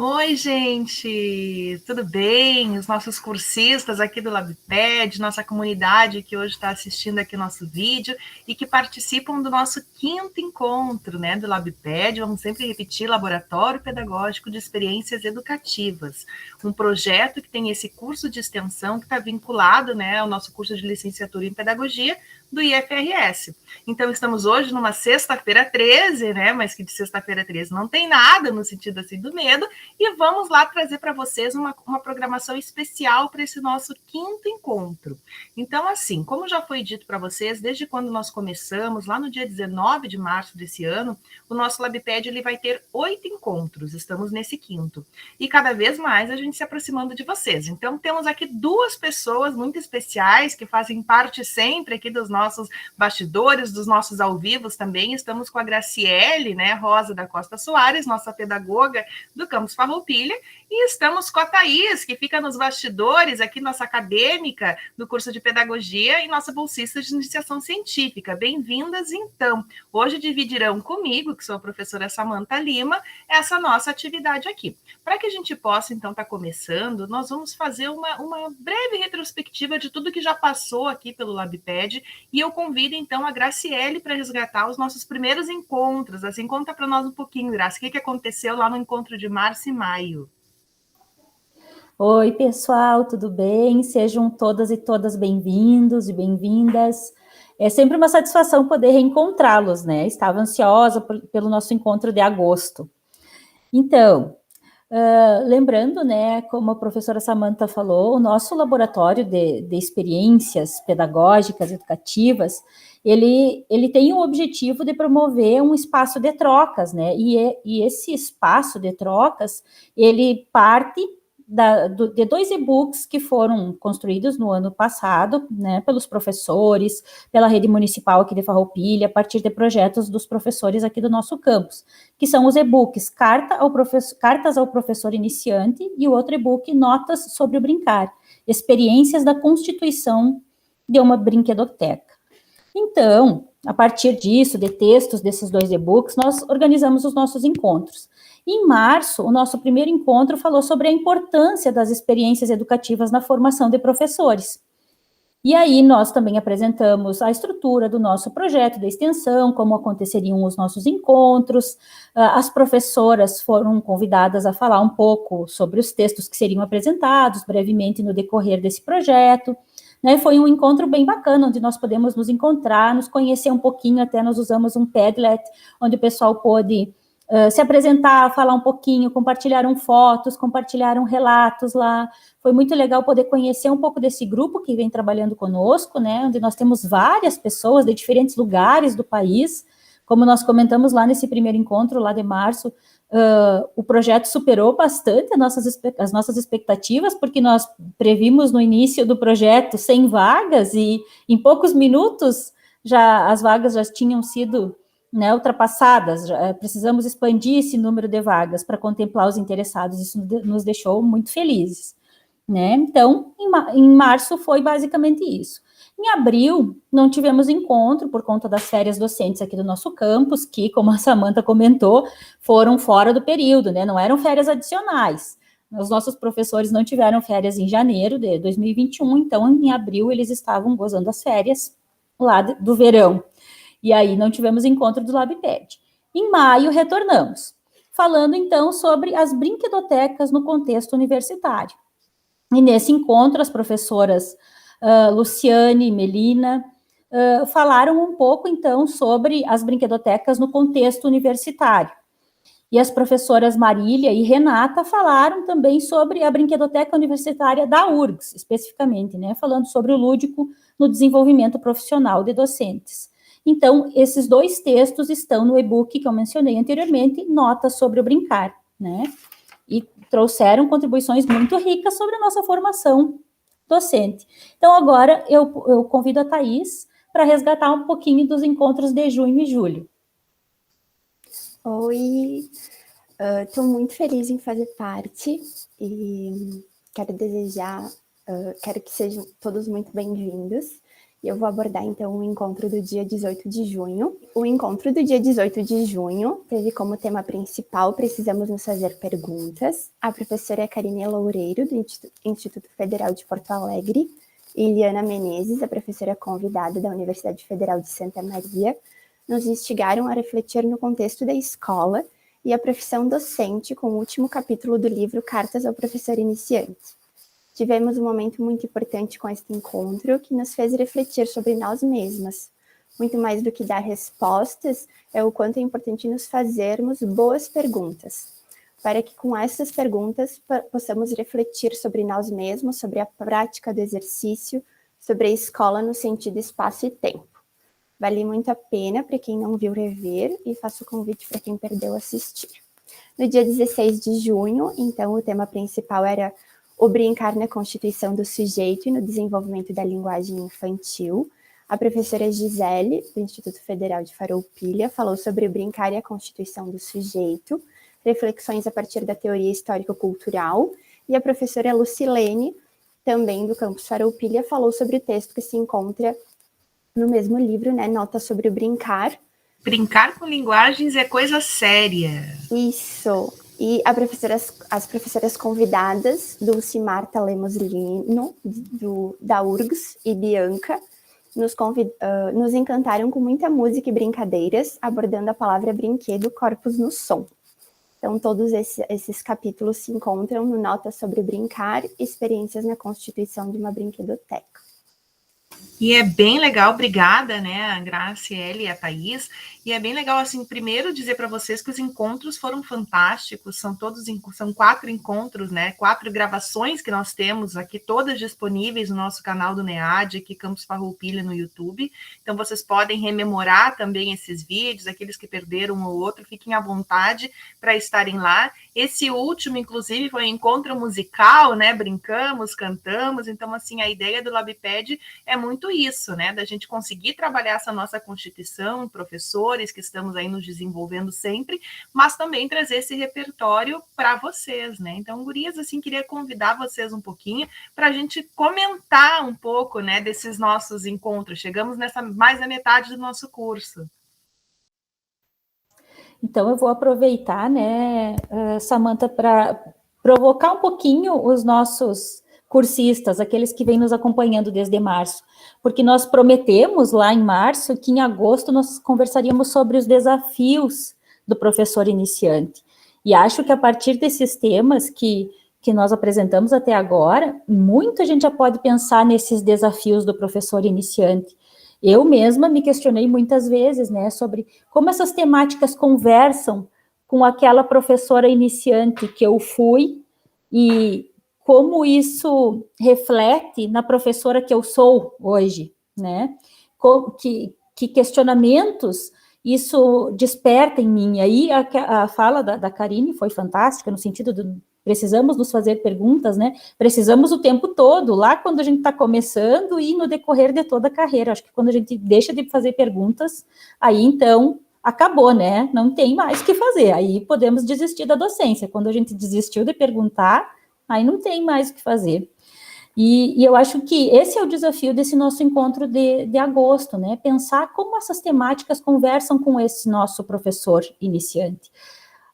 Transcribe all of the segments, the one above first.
Oi, gente, tudo bem? Os nossos cursistas aqui do LabPad, nossa comunidade que hoje está assistindo aqui o nosso vídeo e que participam do nosso quinto encontro, né, do LabPad. Vamos sempre repetir, Laboratório Pedagógico de Experiências Educativas, um projeto que tem esse curso de extensão que está vinculado, né, ao nosso curso de licenciatura em Pedagogia do IFRS. Então, estamos hoje numa sexta-feira 13, né, mas que de sexta-feira 13 não tem nada no sentido assim do medo, e vamos lá trazer para vocês uma programação especial para esse nosso quinto encontro. Então, assim, como já foi dito para vocês, desde quando nós começamos, lá no dia 19 de março desse ano, o nosso LabPad ele vai ter 8 encontros, estamos nesse quinto. E cada vez mais a gente se aproximando de vocês. Então, temos aqui duas pessoas muito especiais que fazem parte sempre aqui dos nossos bastidores, dos nossos ao vivos também. Estamos com a Graciele, né, Rosa da Costa Soares, nossa pedagoga do Campus Farroupilha, e estamos com a Thaís, que fica nos bastidores, aqui nossa acadêmica do curso de Pedagogia e nossa bolsista de iniciação científica. Bem-vindas, então. Hoje dividirão comigo, que sou a professora Samantha Lima, essa nossa atividade aqui. Para que a gente possa, então, estar começando, nós vamos fazer uma breve retrospectiva de tudo que já passou aqui pelo LabPad, e eu convido, então, a Graciele para resgatar os nossos primeiros encontros. Assim, conta para nós um pouquinho, Graça, o que aconteceu lá no encontro de março e maio. Oi, pessoal, tudo bem? Sejam todas e todas bem-vindos e bem-vindas. É sempre uma satisfação poder reencontrá-los, né? Estava ansiosa pelo nosso encontro de agosto. Então, lembrando, né, como a professora Samantha falou, o nosso laboratório de experiências pedagógicas, educativas, ele tem o objetivo de promover um espaço de trocas, né? E esse espaço de trocas, ele parte de dois e-books que foram construídos no ano passado, né, pelos professores, pela rede municipal aqui de Farroupilha, a partir de projetos dos professores aqui do nosso campus, que são os e-books Cartas ao Professor Iniciante e o outro e-book Notas sobre o Brincar, Experiências da Constituição de uma Brinquedoteca. Então, a partir disso, de textos desses dois e-books, nós organizamos os nossos encontros. Em março, o nosso primeiro encontro falou sobre a importância das experiências educativas na formação de professores. E aí nós também apresentamos a estrutura do nosso projeto de extensão, como aconteceriam os nossos encontros. As professoras foram convidadas a falar um pouco sobre os textos que seriam apresentados brevemente no decorrer desse projeto. Né, foi um encontro bem bacana, onde nós podemos nos encontrar, nos conhecer um pouquinho, até nós usamos um Padlet, onde o pessoal pôde se apresentar, falar um pouquinho, compartilharam fotos, compartilharam relatos lá. Foi muito legal poder conhecer um pouco desse grupo que vem trabalhando conosco, né, onde nós temos várias pessoas de diferentes lugares do país. Como nós comentamos lá nesse primeiro encontro, lá de março, o projeto superou bastante as nossas expectativas, porque nós previmos no início do projeto 100 vagas, e em poucos minutos as vagas já tinham sido, né, ultrapassadas. Precisamos expandir esse número de vagas para contemplar os interessados. Isso nos deixou muito felizes, né? Então, em março foi basicamente isso. Em abril, não tivemos encontro por conta das férias docentes aqui do nosso campus, que, como a Samantha comentou, foram fora do período, né? Não eram férias adicionais. Os nossos professores não tiveram férias em janeiro de 2021, então em abril eles estavam gozando as férias lá do verão. E aí não tivemos encontro do LabPad. Em maio, retornamos, falando então sobre as brinquedotecas no contexto universitário. E nesse encontro, as professoras Luciane e Melina falaram um pouco, então, sobre as brinquedotecas no contexto universitário. E as professoras Marília e Renata falaram também sobre a brinquedoteca universitária da URGS, especificamente, né, falando sobre o lúdico no desenvolvimento profissional de docentes. Então, esses dois textos estão no e-book que eu mencionei anteriormente, Notas sobre o Brincar, né? E trouxeram contribuições muito ricas sobre a nossa formação docente. Então, agora eu convido a Thaís para resgatar um pouquinho dos encontros de junho e julho. Oi, estou muito feliz em fazer parte e quero desejar, quero que sejam todos muito bem-vindos. E eu vou abordar, então, o encontro do dia 18 de junho. O encontro do dia 18 de junho teve como tema principal Precisamos nos fazer perguntas. A professora Karine Loureiro, do Instituto Federal de Porto Alegre, e Liana Menezes, a professora convidada da Universidade Federal de Santa Maria, nos instigaram a refletir no contexto da escola e a profissão docente com o último capítulo do livro Cartas ao Professor Iniciante. Tivemos um momento muito importante com este encontro que nos fez refletir sobre nós mesmas. Muito mais do que dar respostas, é o quanto é importante nos fazermos boas perguntas, para que com essas perguntas possamos refletir sobre nós mesmos, sobre a prática do exercício, sobre a escola no sentido espaço e tempo. Vale muito a pena para quem não viu rever e faço o convite para quem perdeu assistir. No dia 16 de junho, então, o tema principal era o brincar na constituição do sujeito e no desenvolvimento da linguagem infantil. A professora Gisele, do Instituto Federal de Farroupilha, falou sobre o brincar e a constituição do sujeito, reflexões a partir da teoria histórico-cultural, e a professora Lucilene, também do campus Farroupilha, falou sobre o texto que se encontra no mesmo livro, né, Nota sobre o brincar. Brincar com linguagens é coisa séria. Isso. E as professoras convidadas, Dulce Marta Lemos Lino, da URGS, e Bianca, nos encantaram com muita música e brincadeiras, abordando a palavra brinquedo, corpos no som. Então, todos esses capítulos se encontram no Nota sobre o Brincar, experiências na constituição de uma brinquedoteca. E é bem legal, obrigada, né, a Graciele e a Thaís, e é bem legal, assim, primeiro dizer para vocês que os encontros foram fantásticos, são 4 encontros, né, 4 gravações que nós temos aqui, todas disponíveis no nosso canal do NEAD, aqui Campus Farroupilha no YouTube, então vocês podem rememorar também esses vídeos, aqueles que perderam um ou outro, fiquem à vontade para estarem lá. Esse último, inclusive, foi um encontro musical, né, brincamos, cantamos, então, assim, a ideia do LabPad é muito isso, né, da gente conseguir trabalhar essa nossa constituição, professores que estamos aí nos desenvolvendo sempre, mas também trazer esse repertório para vocês, né. Então, gurias, assim, queria convidar vocês um pouquinho para a gente comentar um pouco, né, desses nossos encontros. Chegamos nessa mais da metade do nosso curso. Então, eu vou aproveitar, né, Samantha, para provocar um pouquinho os nossos cursistas, aqueles que vêm nos acompanhando desde março, porque nós prometemos lá em março que em agosto nós conversaríamos sobre os desafios do professor iniciante. E acho que a partir desses temas que nós apresentamos até agora, muita gente já pode pensar nesses desafios do professor iniciante. Eu mesma me questionei muitas vezes, né, sobre como essas temáticas conversam com aquela professora iniciante que eu fui e como isso reflete na professora que eu sou hoje, né? Que questionamentos isso desperta em mim. Aí a fala da Karine foi fantástica, no sentido de precisamos nos fazer perguntas, né? Precisamos o tempo todo, lá quando a gente está começando e no decorrer de toda a carreira. Acho que quando a gente deixa de fazer perguntas, aí então acabou, né? Não tem mais o que fazer. Aí podemos desistir da docência. Quando a gente desistiu de perguntar, aí não tem mais o que fazer. E eu acho que esse é o desafio desse nosso encontro de agosto, né? Pensar como essas temáticas conversam com esse nosso professor iniciante.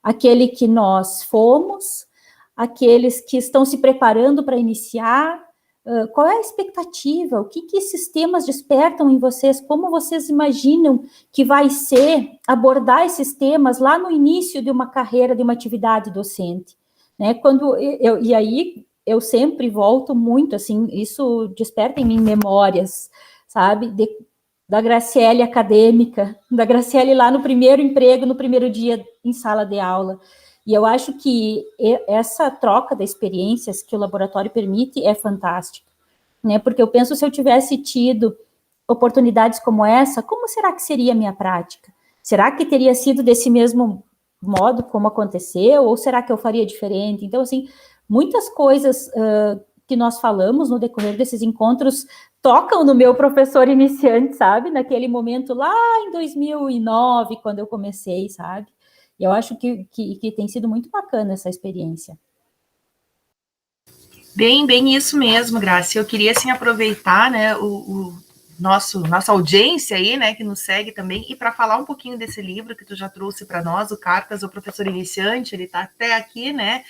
Aquele que nós fomos, aqueles que estão se preparando para iniciar, qual é a expectativa, o que esses temas despertam em vocês, como vocês imaginam que vai ser abordar esses temas lá no início de uma carreira, de uma atividade docente, né? E aí eu sempre volto muito, assim, isso desperta em mim memórias, sabe, da Graciele acadêmica, da Graciele lá no primeiro emprego, no primeiro dia em sala de aula. E eu acho que essa troca de experiências que o laboratório permite é fantástica, né? Porque eu penso, se eu tivesse tido oportunidades como essa, como será que seria a minha prática? Será que teria sido desse mesmo modo como aconteceu? Ou será que eu faria diferente? Então, assim, muitas coisas que nós falamos no decorrer desses encontros tocam no meu professor iniciante, sabe? Naquele momento lá em 2009, quando eu comecei, sabe? E eu acho que tem sido muito bacana essa experiência. Bem isso mesmo, Graça. Eu queria, assim, aproveitar, né, nossa audiência aí, né, que nos segue também, e para falar um pouquinho desse livro que tu já trouxe para nós, o Cartas ao Professor Iniciante, ele está até aqui, né,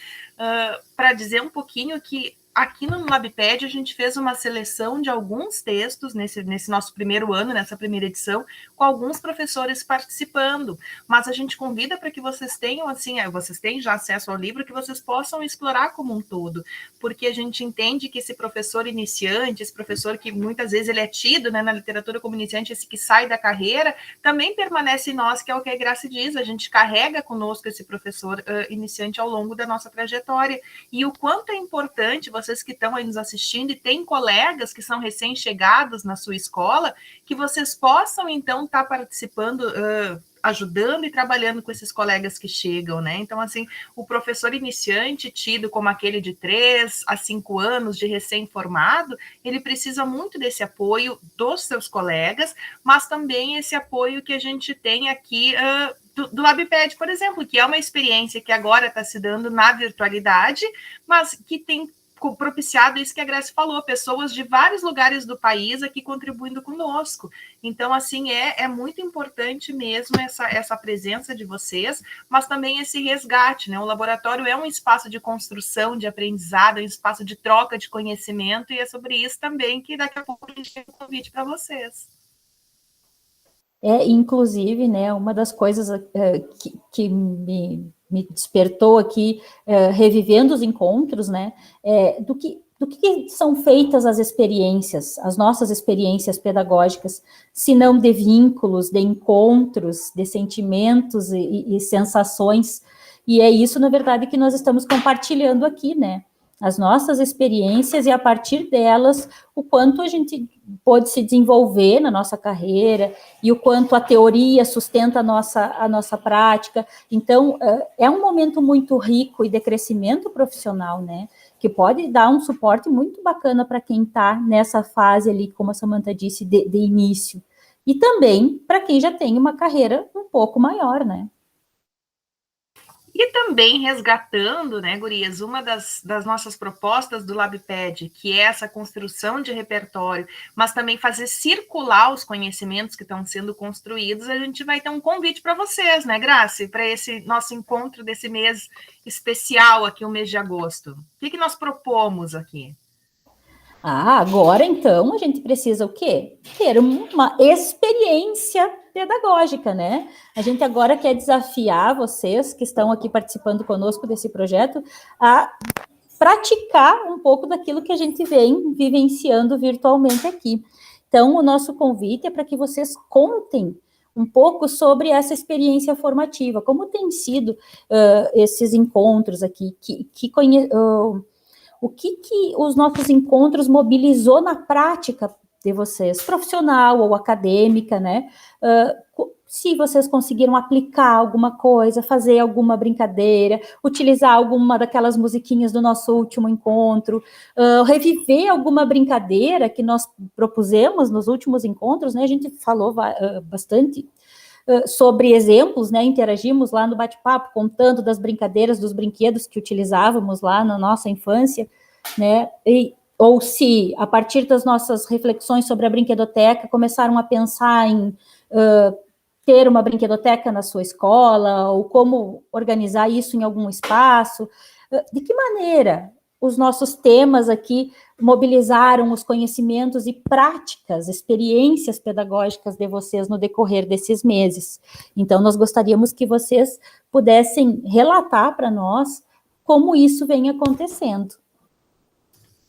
para dizer um pouquinho que aqui no LabPed a gente fez uma seleção de alguns textos nesse nosso primeiro ano, nessa primeira edição, com alguns professores participando, mas a gente convida para que vocês tenham, assim, vocês têm já acesso ao livro, que vocês possam explorar como um todo, porque a gente entende que esse professor iniciante, esse professor que muitas vezes ele é tido, né, na literatura como iniciante, esse que sai da carreira, também permanece em nós, que é o que a Grace diz, a gente carrega conosco esse professor iniciante ao longo da nossa trajetória, e o quanto é importante vocês que estão aí nos assistindo e têm colegas que são recém-chegados na sua escola, que vocês possam, então, estar participando, ajudando e trabalhando com esses colegas que chegam, né? Então, assim, o professor iniciante, tido como aquele de 3 a 5 anos de recém-formado, ele precisa muito desse apoio dos seus colegas, mas também esse apoio que a gente tem aqui do LabPed, por exemplo, que é uma experiência que agora está se dando na virtualidade, mas que tem propiciado isso que a Grace falou, pessoas de vários lugares do país aqui contribuindo conosco. Então, assim, é muito importante mesmo essa presença de vocês, mas também esse resgate, né? O laboratório é um espaço de construção, de aprendizado, é um espaço de troca de conhecimento, e é sobre isso também que daqui a pouco a gente tem um convite para vocês. Inclusive, né, uma das coisas que me despertou aqui, revivendo os encontros, né, do que são feitas as experiências, as nossas experiências pedagógicas, se não de vínculos, de encontros, de sentimentos e sensações, e é isso, na verdade, que nós estamos compartilhando aqui, né, as nossas experiências, e a partir delas, o quanto a gente pode se desenvolver na nossa carreira, e o quanto a teoria sustenta a nossa prática. Então, é um momento muito rico e de crescimento profissional, né, que pode dar um suporte muito bacana para quem está nessa fase ali, como a Samantha disse, de início, e também para quem já tem uma carreira um pouco maior, né. E também resgatando, né, gurias, uma das nossas propostas do LabPed, que é essa construção de repertório, mas também fazer circular os conhecimentos que estão sendo construídos, a gente vai ter um convite para vocês, né, Grace, para esse nosso encontro desse mês especial aqui, o mês de agosto. O que nós propomos aqui? Agora, então, a gente precisa o quê? Ter uma experiência pedagógica, né? A gente agora quer desafiar vocês que estão aqui participando conosco desse projeto a praticar um pouco daquilo que a gente vem vivenciando virtualmente aqui. Então, o nosso convite é para que vocês contem um pouco sobre essa experiência formativa, como tem sido esses encontros aqui, o que os nossos encontros mobilizou na prática de vocês, profissional ou acadêmica, né? Se vocês conseguiram aplicar alguma coisa, fazer alguma brincadeira, utilizar alguma daquelas musiquinhas do nosso último encontro, reviver alguma brincadeira que nós propusemos nos últimos encontros, né? A gente falou bastante sobre exemplos, né? Interagimos lá no bate-papo, contando das brincadeiras, dos brinquedos que utilizávamos lá na nossa infância, né? Ou se, a partir das nossas reflexões sobre a brinquedoteca, começaram a pensar em ter uma brinquedoteca na sua escola, ou como organizar isso em algum espaço. De que maneira os nossos temas aqui mobilizaram os conhecimentos e práticas, experiências pedagógicas de vocês no decorrer desses meses? Então, nós gostaríamos que vocês pudessem relatar para nós como isso vem acontecendo.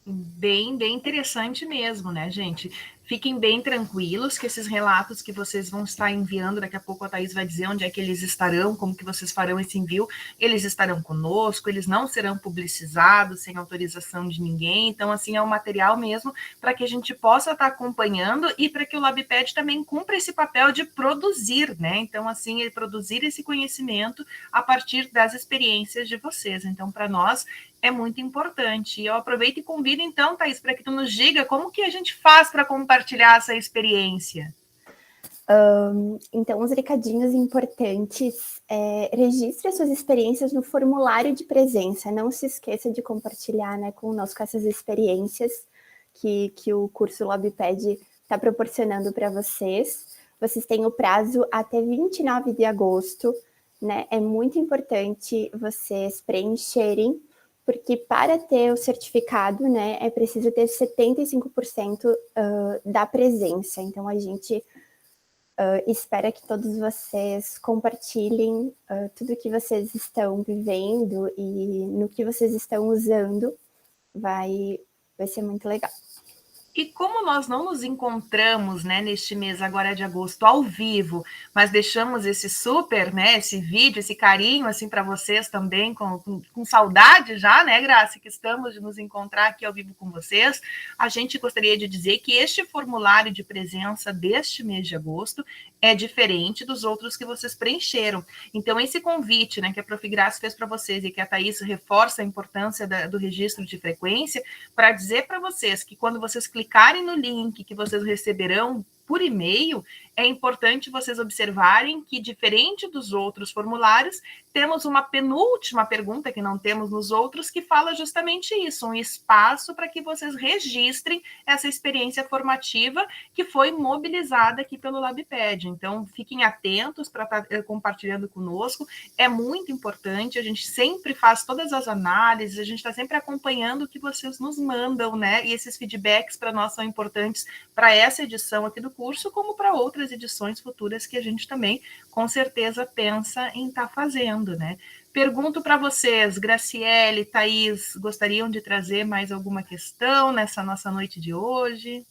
Bem interessante mesmo, né, gente? Fiquem bem tranquilos que esses relatos que vocês vão estar enviando, daqui a pouco a Thaís vai dizer onde é que eles estarão, como que vocês farão esse envio, eles estarão conosco, eles não serão publicizados sem autorização de ninguém, então, assim, é um material mesmo para que a gente possa estar acompanhando e para que o LabPed também cumpra esse papel de produzir, né? Então, assim, produzir esse conhecimento a partir das experiências de vocês. Então, para nós, é muito importante. E eu aproveito e convido, então, Thaís, para que tu nos diga como que a gente faz para compartilhar essa experiência. Então, os recadinhos importantes, registre as suas experiências no formulário de presença, não se esqueça de compartilhar, né, conosco essas experiências que o curso LabPed está proporcionando para vocês. Vocês têm o prazo até 29 de agosto, né? É muito importante vocês preencherem, porque para ter o certificado, né, é preciso ter 75% da presença. Então, a gente espera que todos vocês compartilhem tudo que vocês estão vivendo e no que vocês estão usando. Vai ser muito legal. E como nós não nos encontramos, né, neste mês agora de agosto ao vivo, mas deixamos esse super, né, esse vídeo, esse carinho assim para vocês também, com saudade já, né, Graça, que estamos de nos encontrar aqui ao vivo com vocês, a gente gostaria de dizer que este formulário de presença deste mês de agosto é diferente dos outros que vocês preencheram. Então, esse convite, né, que a Prof. Graça fez para vocês e que a Thaís reforça a importância do registro de frequência, para dizer para vocês que quando vocês clicarem no link que vocês receberão por e-mail, é importante vocês observarem que, diferente dos outros formulários, temos uma penúltima pergunta que não temos nos outros, que fala justamente isso, um espaço para que vocês registrem essa experiência formativa que foi mobilizada aqui pelo LabPed. Então, fiquem atentos para estar compartilhando conosco, é muito importante, a gente sempre faz todas as análises, a gente está sempre acompanhando o que vocês nos mandam, né? E esses feedbacks para nós são importantes para essa edição aqui do curso, como para outras edições futuras que a gente também, com certeza, pensa em estar fazendo, né? Pergunto para vocês, Graciele, Thaís, gostariam de trazer mais alguma questão nessa nossa noite de hoje?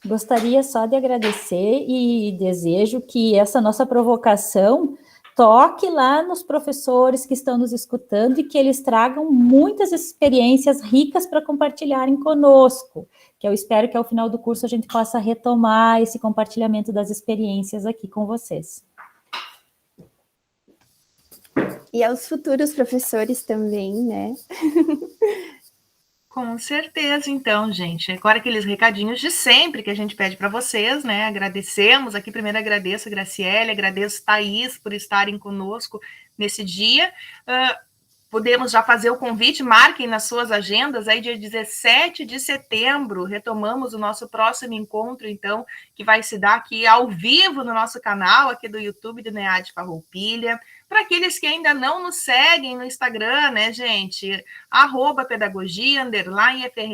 Gostaria só de agradecer e desejo que essa nossa provocação toque lá nos professores que estão nos escutando e que eles tragam muitas experiências ricas para compartilharem conosco, que eu espero que ao final do curso a gente possa retomar esse compartilhamento das experiências aqui com vocês. E aos futuros professores também, né? Com certeza, então, gente. Agora aqueles recadinhos de sempre que a gente pede para vocês, né? Agradecemos aqui, primeiro agradeço a Graciele, agradeço a Thaís por estarem conosco nesse dia. Podemos já fazer o convite, marquem nas suas agendas, aí dia 17 de setembro, retomamos o nosso próximo encontro, então, que vai se dar aqui ao vivo no nosso canal, aqui do YouTube do NEAD Farroupilha. Para aqueles que ainda não nos seguem no Instagram, né, gente? @pedagogia_FRS